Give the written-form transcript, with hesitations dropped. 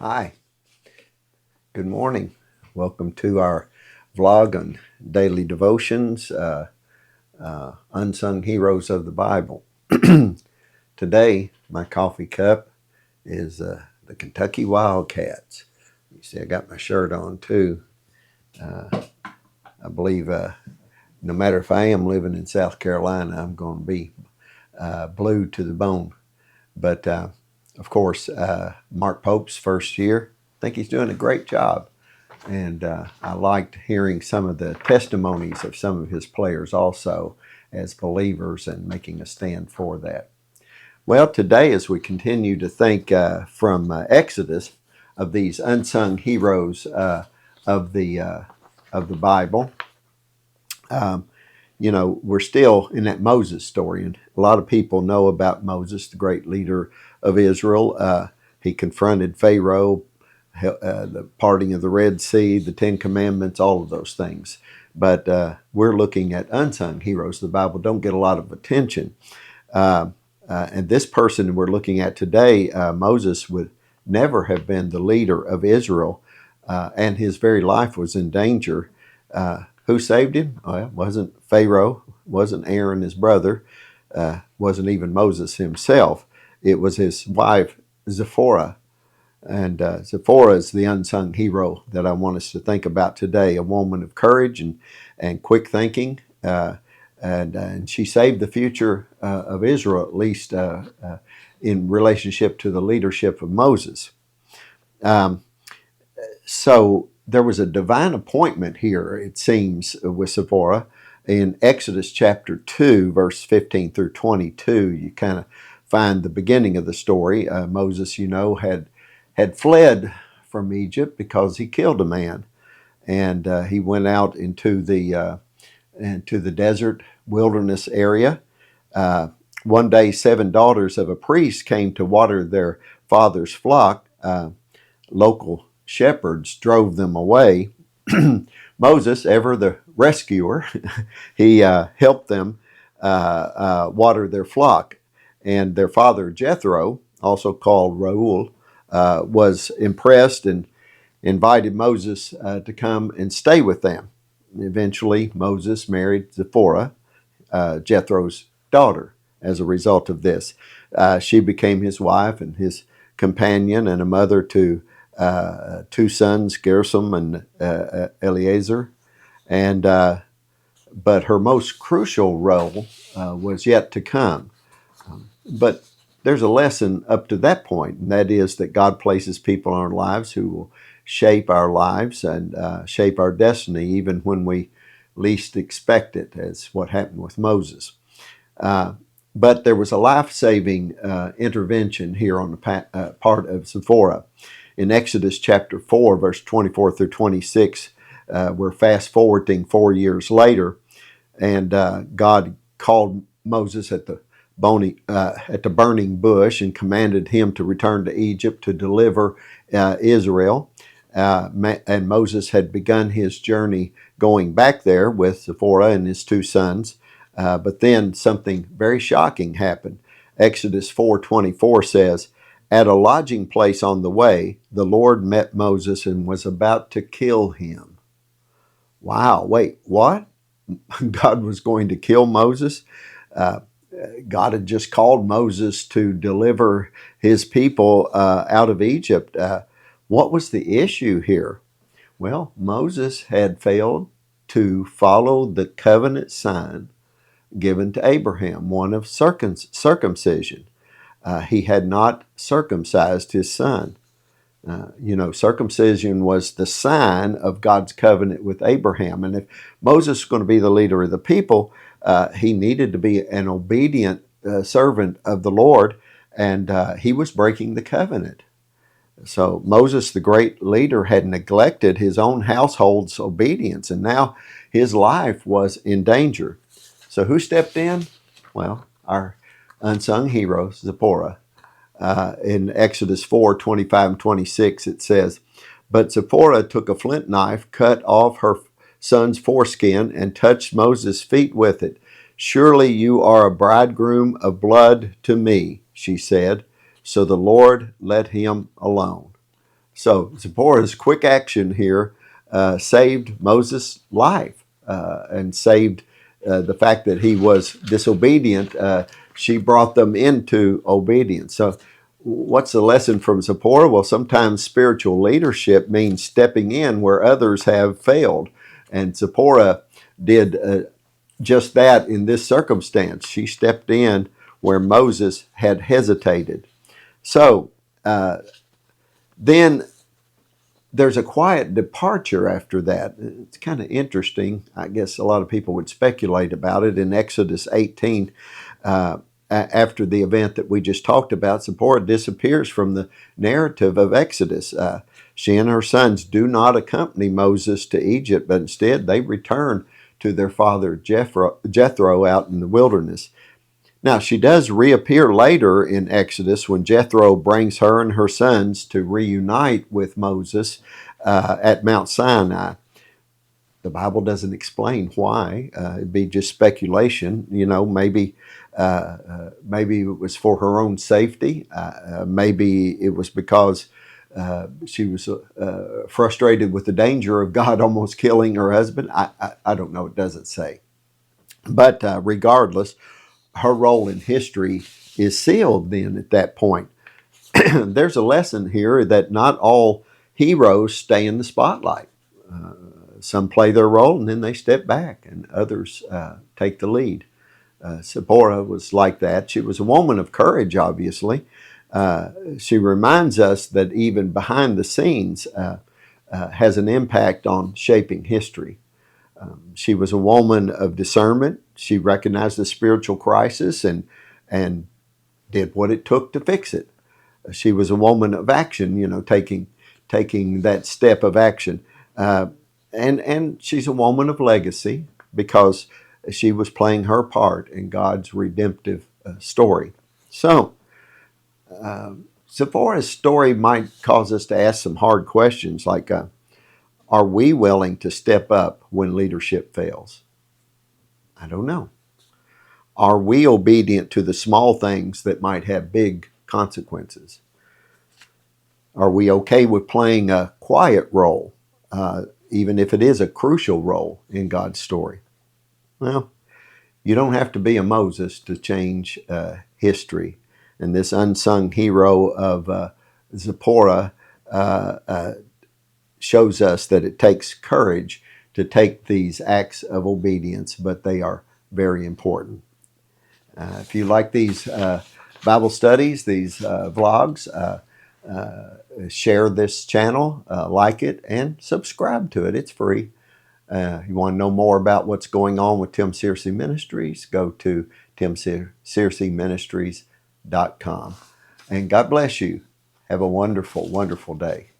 Hi, good morning. Welcome to our vlog on daily devotions, Unsung Heroes of the Bible. Today, my coffee cup is the Kentucky Wildcats. You see, I got my shirt on too. I believe no matter if I am living in South Carolina, I'm going to be blue to the bone. But of course, Mark Pope's first year, I think he's doing a great job. And I liked hearing some of the testimonies of some of his players also as believers and making a stand for that. Well, today as we continue to think from Exodus of these unsung heroes of the Bible, we're still in that Moses story, and a lot of people know about Moses, the great leader of Israel. He confronted Pharaoh, the parting of the Red Sea, the Ten Commandments, all of those things. But we're looking at unsung heroes. The Bible don't get a lot of attention. And this person we're looking at today, Moses, would never have been the leader of Israel, and his very life was in danger. Who saved him? Well, it wasn't Pharaoh, wasn't Aaron, his brother, wasn't even Moses himself. It was his wife, Zipporah. And Zipporah is the unsung hero that I want us to think about today, a woman of courage and quick thinking. And she saved the future of Israel, at least in relationship to the leadership of Moses. So there was a divine appointment here, it seems, with Zipporah. In Exodus chapter 2, verse 15 through 22, you kind of find the beginning of the story. Moses, had fled from Egypt because he killed a man. And he went out into the desert wilderness area. One day, 7 daughters of a priest came to water their father's flock. Local shepherds drove them away. Moses, ever the rescuer, he helped them water their flock. And their father, Jethro, also called Reuel, was impressed and invited Moses to come and stay with them. Eventually, Moses married Zipporah, Jethro's daughter, as a result of this. She became his wife and his companion and a mother to 2 sons, Gershom and Eleazar. And but her most crucial role was yet to come. But there's a lesson up to that point, and that is that God places people in our lives who will shape our lives and shape our destiny even when we least expect it, as what happened with Moses. But there was a life-saving intervention here on the part of Zipporah. In Exodus chapter 4, verse 24 through 26, we're fast-forwarding 4 years later, and God called Moses at the burning bush and commanded him to return to Egypt to deliver Israel. And Moses had begun his journey going back there with Zipporah and his 2 sons. But then something very shocking happened. Exodus 4:24 says, "At a lodging place on the way, the Lord met Moses and was about to kill him." Wow, wait, what? God was going to kill Moses? God had just called Moses to deliver his people out of Egypt. What was the issue here? Well, Moses had failed to follow the covenant sign given to Abraham, one of circumcision. He had not circumcised his son. Circumcision was the sign of God's covenant with Abraham. And if Moses was going to be the leader of the people, he needed to be an obedient servant of the Lord, and he was breaking the covenant. So Moses, the great leader, had neglected his own household's obedience, and now his life was in danger. So who stepped in? Well, our unsung hero, Zipporah. In Exodus 4:25 and 26, it says, "But Zipporah took a flint knife, cut off her son's foreskin, and touched Moses' feet with it. 'Surely you are a bridegroom of blood to me,' she said. So the Lord let him alone." So Zipporah's quick action here saved Moses' life and saved the fact that he was disobedient. She brought them into obedience. So what's the lesson from Zipporah? Well, sometimes spiritual leadership means stepping in where others have failed. And Zipporah did just that in this circumstance. She stepped in where Moses had hesitated. So then there's a quiet departure after that. It's kind of interesting. I guess a lot of people would speculate about it. In Exodus 18, after the event that we just talked about, Zipporah disappears from the narrative of Exodus. She and her sons do not accompany Moses to Egypt, but instead they return to their father Jethro out in the wilderness. Now, she does reappear later in Exodus when Jethro brings her and her sons to reunite with Moses at Mount Sinai. The Bible doesn't explain why. It'd be just speculation. You know, maybe it was for her own safety. Maybe it was because she was frustrated with the danger of God almost killing her husband. I don't know. It doesn't say. But regardless, her role in history is sealed then at that point. There's a lesson here that not all heroes stay in the spotlight. Some play their role and then they step back, and others take the lead. Zipporah was like that. She was a woman of courage, obviously. She reminds us that even behind the scenes has an impact on shaping history. She was a woman of discernment. She recognized the spiritual crisis and did what it took to fix it. She was a woman of action, you know, taking that step of action. And she's a woman of legacy because she was playing her part in God's redemptive story. So, Zipporah's story might cause us to ask some hard questions like, are we willing to step up when leadership fails? I don't know. Are we obedient to the small things that might have big consequences? Are we okay with playing a quiet role, even if it is a crucial role in God's story? Well, you don't have to be a Moses to change history. And this unsung hero of Zipporah shows us that it takes courage to take these acts of obedience, but they are very important. If you like these Bible studies, these vlogs, share this channel, like it, and subscribe to it. It's free. You want to know more about what's going on with Tim Searcy Ministries, go to timsearcyministries.com. And God bless you. Have a wonderful, wonderful day.